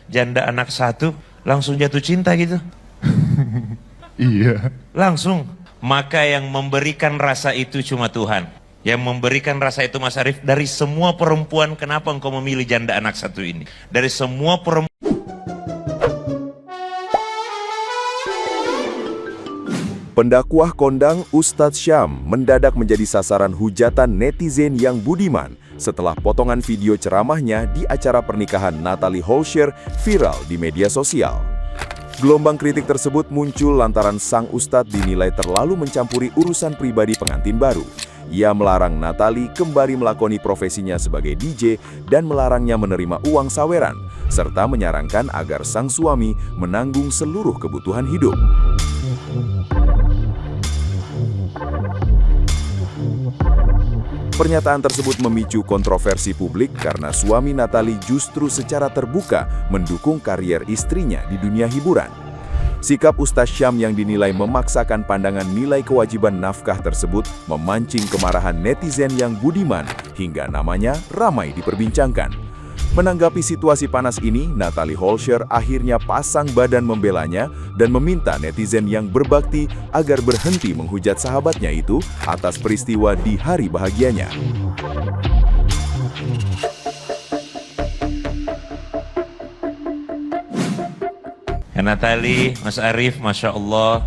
janda anak satu, langsung jatuh cinta gitu. Iya. Langsung. Maka yang memberikan rasa itu cuma Tuhan. Yang memberikan rasa itu Mas Arief, dari semua perempuan, kenapa engkau memilih janda anak satu ini? Dari semua perempuan. Pendakwah kondang Ustadz Syam mendadak menjadi sasaran hujatan netizen yang budiman setelah potongan video ceramahnya di acara pernikahan Natalie Holscher viral di media sosial. Gelombang kritik tersebut muncul lantaran sang ustadz dinilai terlalu mencampuri urusan pribadi pengantin baru. Ia melarang Natalie kembali melakoni profesinya sebagai DJ dan melarangnya menerima uang saweran, serta menyarankan agar sang suami menanggung seluruh kebutuhan hidup. Pernyataan tersebut memicu kontroversi publik karena suami Natalie justru secara terbuka mendukung karier istrinya di dunia hiburan. Sikap Ustadz Syam yang dinilai memaksakan pandangan nilai kewajiban nafkah tersebut memancing kemarahan netizen yang budiman hingga namanya ramai diperbincangkan. Menanggapi situasi panas ini, Natalie Holscher akhirnya pasang badan membelanya dan meminta netizen yang berbakti agar berhenti menghujat sahabatnya itu atas peristiwa di hari bahagianya. Natalie, Mas Arief, Masya Allah,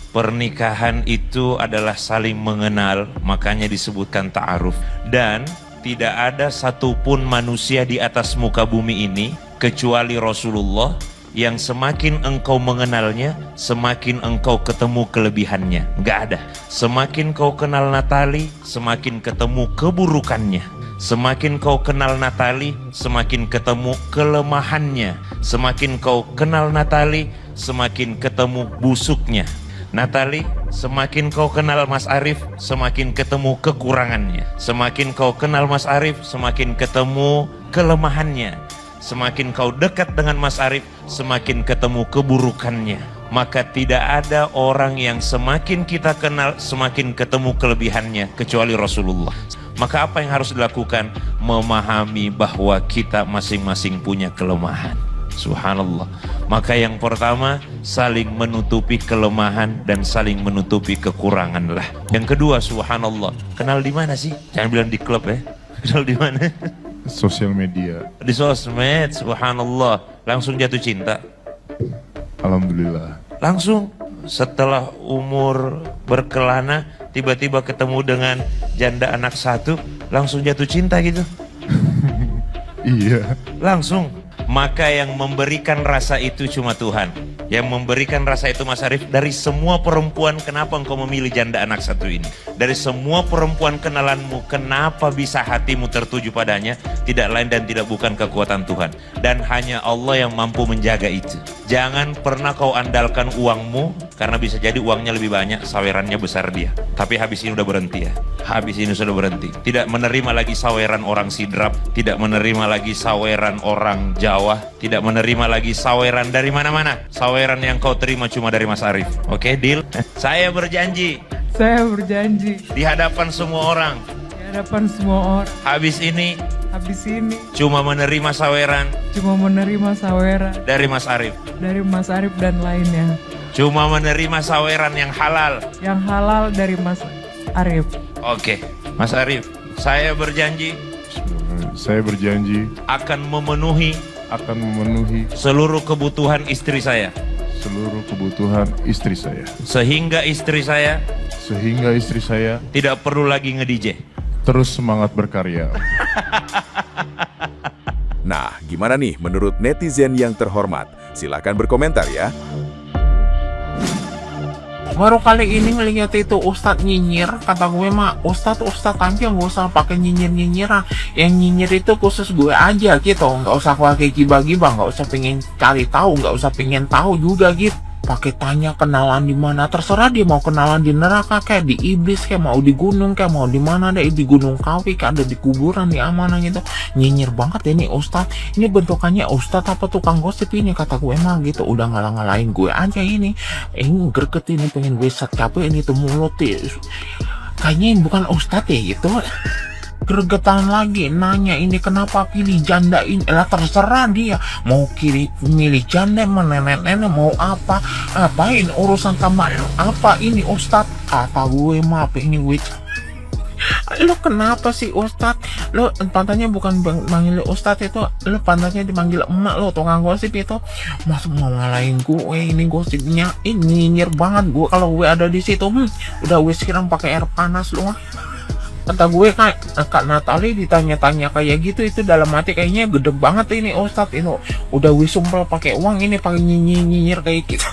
pernikahan itu adalah saling mengenal, makanya disebutkan ta'aruf. Dan tidak ada satupun manusia di atas muka bumi ini kecuali Rasulullah yang semakin engkau mengenalnya, semakin engkau ketemu kelebihannya. Nggak ada. Semakin kau kenal Natalie, semakin ketemu keburukannya. Semakin kau kenal Natalie, semakin ketemu kelemahannya. Semakin kau kenal Natalie, semakin ketemu busuknya. Natalie, semakin kau kenal Mas Arief, semakin ketemu kekurangannya. Semakin kau kenal Mas Arief, semakin ketemu kelemahannya. Semakin kau dekat dengan Mas Arief, semakin ketemu keburukannya. Maka tidak ada orang yang semakin kita kenal, semakin ketemu kelebihannya, kecuali Rasulullah. Maka apa yang harus dilakukan? Memahami bahwa kita masing-masing punya kelemahan. Subhanallah. Maka yang pertama, saling menutupi kelemahan dan saling menutupi kekurangan lah. Yang kedua, subhanallah, kenal di mana sih? Jangan bilang di klub ya. Kenal di mana? Sosial media. Di sosmed, subhanallah. Langsung jatuh cinta. Alhamdulillah. Langsung setelah umur berkelana, tiba-tiba ketemu dengan janda anak satu, langsung jatuh cinta gitu. Iya. Langsung. Maka yang memberikan rasa itu cuma Tuhan. Yang memberikan rasa itu Mas Arief, dari semua perempuan, kenapa engkau memilih janda anak satu ini? Dari semua perempuan kenalanmu, kenapa bisa hatimu tertuju padanya? Tidak lain dan tidak bukan kekuatan Tuhan. Dan hanya Allah yang mampu menjaga itu. Jangan pernah kau andalkan uangmu, karena bisa jadi uangnya lebih banyak, sawerannya besar dia. Tapi habis ini udah berhenti ya. Habis ini sudah berhenti. Tidak menerima lagi saweran orang Sidrap, tidak menerima lagi saweran orang Jawa, tidak menerima lagi saweran dari mana-mana. Saweran yang kau terima cuma dari Mas Arief. Oke, deal? Saya berjanji. Saya berjanji Di hadapan semua orang. di hadapan semua orang, Habis ini habis ini cuma menerima saweran cuma menerima saweran dari Mas Arief. dari Mas Arief dan lainnya. Cuma menerima saweran yang halal. Yang halal dari Mas Arief. Oke, Mas Arief, saya berjanji Saya berjanji akan memenuhi akan memenuhi seluruh kebutuhan istri saya. seluruh kebutuhan istri saya. Sehingga istri saya Sehingga istri saya tidak perlu lagi nge-DJ. terus semangat berkarya. Nah, gimana nih menurut netizen yang terhormat? Silakan berkomentar ya. Baru kali ini ngeliat itu Ustadz nyinyir, kata gue mah Ustadz aja nggak usah pakai nyinyir ah. Yang nyinyir itu khusus gue aja gitu, nggak usah pakai gibah-gibah, nggak usah pengen cari tahu, nggak usah pengen tahu juga gitu. Pakai tanya kenalan di mana, terserah dia mau kenalan di neraka kayak di iblis, kayak mau di gunung, kayak mau di mana deh, di gunung kawi, kayak ada di kuburan di amanah gitu. Nyinyir banget ini Ustadz, ini bentukannya Ustadz apa tukang gosip ini, kata gue emang gitu. Udah ngalah-ngalahin gue aja ini greget ini, pengen gue capek ini tuh mulut kayaknya bukan Ustadz ya gitu. gregetan lagi nanya ini kenapa pilih janda ini. Lah terserah dia mau milih janda, mau nenek-nenek, mau apain urusan kamar apa ini Ustadz. Kata gue maaf ini wit, lo kenapa sih Ustadz? Lo pantatnya bukan manggil Ustadz itu, lo pantatnya dipanggil emak lo, tukang gosip itu. Mas mau ngalahin gue, ini gosipnya ini nyinyir banget gue kalau gue ada di situ. Udah gue siram pakai air panas lo. Kata gue Kak Natali ditanya-tanya kayak gitu, itu dalam hati kayaknya gede banget ini Ustadz ini. Udah gue sumpel pakai uang ini pakai nyinyir kayak gitu.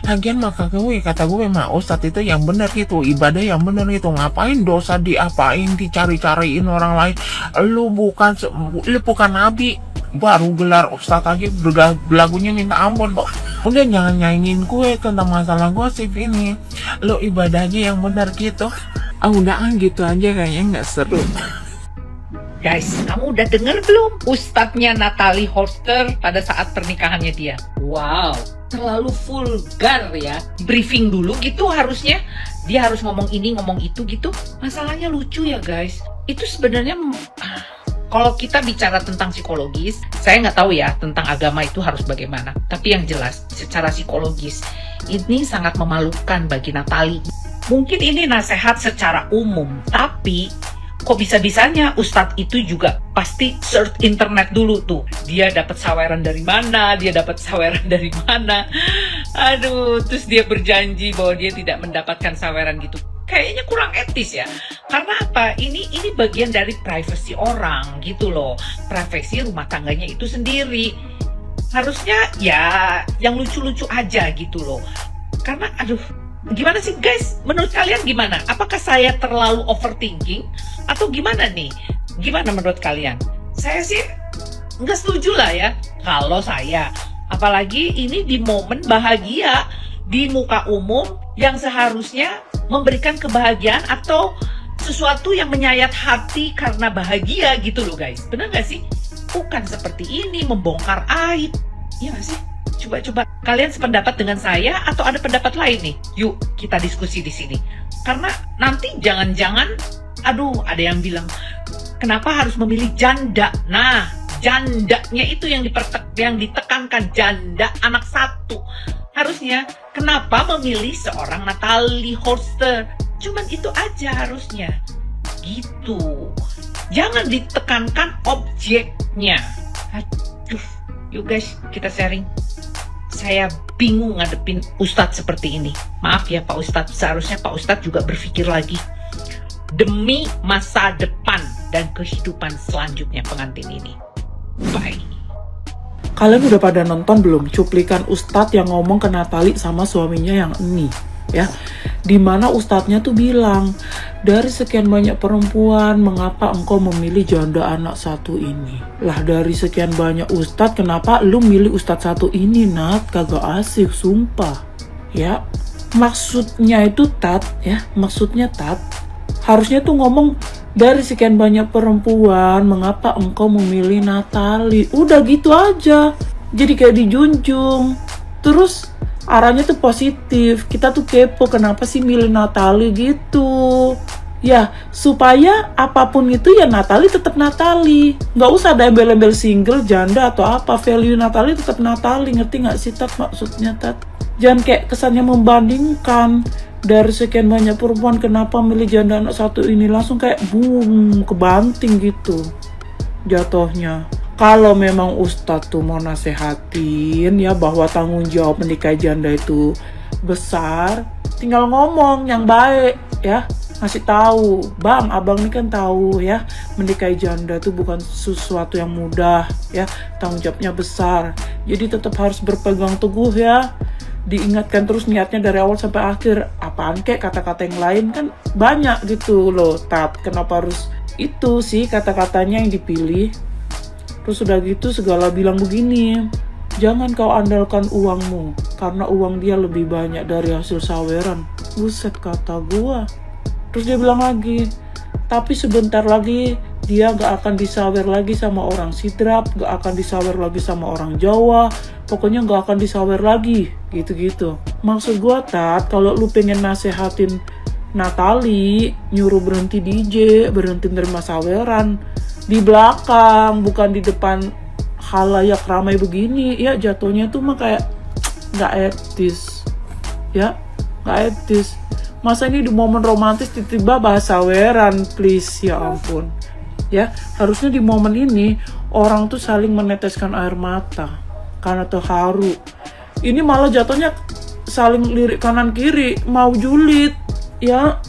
Lagian kata gue mah Ustadz itu yang bener gitu, ibadah yang bener itu, ngapain dosa diapain dicari-cariin orang lain. Lu bukan nabi, baru gelar Ustadz aja belagunya minta ampun. Udah jangan nyaingin gue tentang masalah gosip ini. Lu ibadahnya yang bener gitu. Udah gitu aja kayaknya nggak seru. Guys, kamu udah denger belum Ustadznya Natalie Holster pada saat pernikahannya dia? Wow, terlalu vulgar ya. Briefing dulu gitu harusnya. Dia harus ngomong ini, ngomong itu gitu. Masalahnya lucu ya guys. Itu sebenarnya kalau kita bicara tentang psikologis, saya nggak tahu ya tentang agama itu harus bagaimana. Tapi yang jelas, secara psikologis, ini sangat memalukan bagi Natalie. Mungkin ini nasihat secara umum, tapi kok bisa-bisanya Ustadz itu juga pasti search internet dulu tuh. Dia dapat saweran dari mana, Aduh, terus dia berjanji bahwa dia tidak mendapatkan saweran gitu. Kayaknya kurang etis ya. Karena apa? Ini bagian dari privasi orang gitu loh. Privasi rumah tangganya itu sendiri. Harusnya ya yang lucu-lucu aja gitu loh. Karena aduh, gimana sih guys? Menurut kalian gimana? Apakah saya terlalu overthinking? Atau gimana nih? Gimana menurut kalian? Saya sih nggak setuju lah ya. Kalau saya, apalagi ini di momen bahagia, di muka umum yang seharusnya memberikan kebahagiaan atau sesuatu yang menyayat hati karena bahagia gitu loh guys. Benar nggak sih? Bukan seperti ini, membongkar aib. Iya nggak sih? Coba kalian sependapat dengan saya atau ada pendapat lain nih? Yuk kita diskusi di sini. Karena nanti jangan-jangan, aduh ada yang bilang kenapa harus memilih janda? Nah, jandanya itu yang ditekankan, janda anak satu. Harusnya kenapa memilih seorang Natalie Holster? Cuman itu aja harusnya. Gitu. Jangan ditekankan objeknya. Aduh, yuk guys kita sharing. Saya bingung ngadepin Ustadz seperti ini. Maaf ya Pak Ustadz, seharusnya Pak Ustadz juga berpikir lagi. Demi masa depan dan kehidupan selanjutnya pengantin ini. Bye. Kalian udah pada nonton belum cuplikan Ustadz yang ngomong ke Natalie sama suaminya yang ini? Ya, dimana Ustadznya tuh bilang, dari sekian banyak perempuan, mengapa engkau memilih janda anak satu ini? Lah dari sekian banyak Ustadz, kenapa lu milih Ustadz satu ini, Nat? Kagak asik, sumpah. Ya, maksudnya itu maksudnya harusnya tuh ngomong, dari sekian banyak perempuan, mengapa engkau memilih Natalie? Udah gitu aja, jadi kayak dijunjung. Terus arahnya tuh positif. Kita tuh kepo kenapa sih milih Natalie gitu. Ya supaya apapun itu ya Natalie tetap Natalie. Nggak usah ada embel-embel single, janda atau apa. Value Natalie tetap Natalie. Ngerti nggak sih Tat maksudnya Tat? Jangan kayak kesannya membandingkan. Dari sekian banyak perempuan kenapa milih janda anak satu ini, langsung kayak boom, kebanting gitu jatuhnya. Kalau memang Ustadz tuh mau nasehatin ya bahwa tanggung jawab menikahi janda itu besar, tinggal ngomong yang baik ya, ngasih tahu, bang, abang ini kan tahu ya, menikahi janda itu bukan sesuatu yang mudah ya, tanggung jawabnya besar, jadi tetap harus berpegang teguh ya, diingatkan terus niatnya dari awal sampai akhir. Apaan kek kata-kata yang lain kan banyak gitu loh Tat, kenapa harus itu sih kata-katanya yang dipilih? Terus udah gitu segala bilang begini, jangan kau andalkan uangmu karena uang dia lebih banyak dari hasil saweran. Buset kata gua. Terus dia bilang lagi, tapi sebentar lagi dia gak akan disawer lagi sama orang Sidrap, gak akan disawer lagi sama orang Jawa, pokoknya gak akan disawer lagi, gitu-gitu. Maksud gua Tat, kalau lu pengen nasehatin Natali nyuruh berhenti DJ, berhenti nerima saweran di belakang, bukan di depan halayak ramai begini. Ya jatuhnya tuh mah kayak nggak etis, ya nggak etis. Masa ini di momen romantis tiba-tiba bahas saweran, please, ya ampun. Ya harusnya di momen ini orang tuh saling meneteskan air mata karena terharu. Ini malah jatuhnya saling lirik kanan kiri, mau julid. Ya,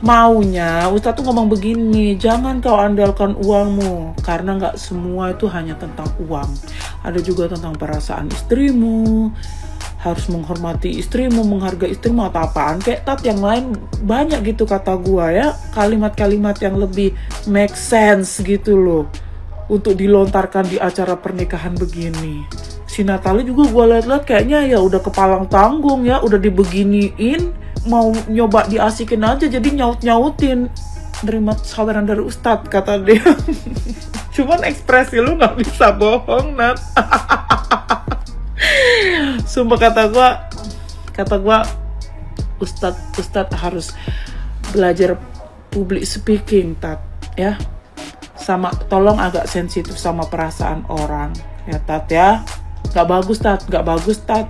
maunya Ustadz tuh ngomong begini, jangan kau andalkan uangmu, karena nggak semua itu hanya tentang uang. Ada juga tentang perasaan istrimu, harus menghormati istrimu, menghargai istrimu atau apaan kayak Tat yang lain banyak gitu kata gua ya, kalimat-kalimat yang lebih make sense gitu loh untuk dilontarkan di acara pernikahan begini. Si Natali juga gua lihat-lihat kayaknya ya udah kepalang tanggung ya, udah dibeginiin, mau nyoba diasikin aja jadi nyaut-nyautin, nerima saweran dari Ustadz kata dia. Cuman ekspresi lu nggak bisa bohong, Nat. Sumpah kata gua Ustadz harus belajar public speaking, Tat, ya. Sama tolong agak sensitif sama perasaan orang, ya Tat ya. Gak bagus Tat.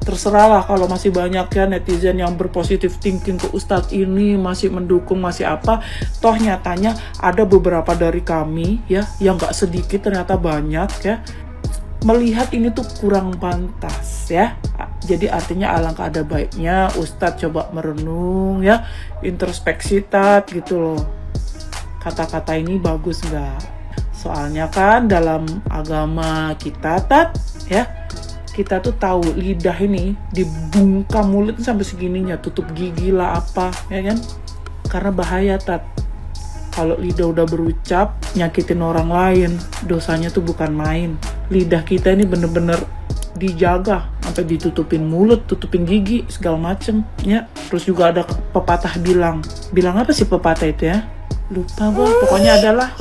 Terserahlah kalau masih banyak ya netizen yang berpositif thinking ke Ustadz ini, masih mendukung, masih apa. Toh nyatanya ada beberapa dari kami ya, yang gak sedikit ternyata banyak ya, melihat ini tuh kurang pantas ya. Jadi artinya alangkah ada baiknya Ustadz coba merenung ya, introspeksi Tat gitu loh. Kata-kata ini bagus gak? Soalnya kan dalam agama kita Tat ya, kita tuh tahu lidah ini dibungkam mulut sampai segininya, tutup gigi lah apa ya kan, karena bahaya Tat. Kalau lidah udah berucap nyakitin orang lain, dosanya tuh bukan main. Lidah kita ini bener-bener dijaga, sampai ditutupin mulut, tutupin gigi segala macem ya. Terus juga ada pepatah bilang apa sih pepatah itu ya, lupa gua, pokoknya adalah